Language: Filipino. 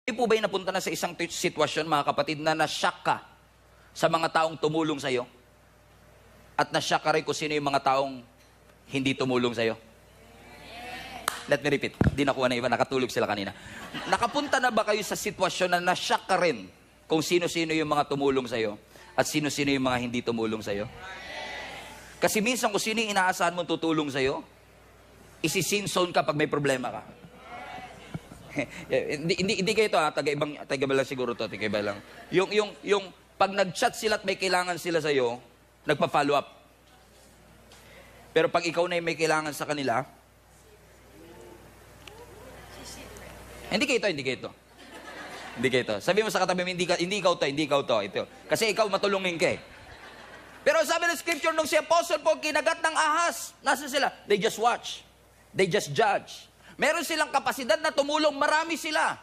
Hindi po ba'y napunta na sa isang sitwasyon, mga kapatid, na na-shock ka sa mga taong tumulong sa'yo? At na-shock ka rin kung sino yung mga taong hindi tumulong sa'yo? Let me repeat. Di nakuha na iba, nakatulog sila kanina. Nakapunta na ba kayo sa sitwasyon na na-shock ka rin kung sino-sino yung mga tumulong sa'yo at sino-sino yung mga hindi tumulong sa'yo? Kasi minsan kung sino yung inaasahan mong tutulong sa'yo, isi-sin-zone ka pag may problema ka. hindi kayo ito ha, taga-iba lang siguro to, taga-iba lang. Yung pag nag-chat sila at may kailangan sila sa'yo, nagpa-follow up. Pero pag ikaw na yung may kailangan sa kanila, hindi kayo ito. Sabi mo sa katabi mo, hindi ikaw to. Ito. Kasi ikaw matulungin ka eh. Pero sabi ng scripture, nung si Apostle Paul kinagat ng ahas, nasa sila? They just watch. They just judge. Meron silang kapasidad na tumulong, marami sila.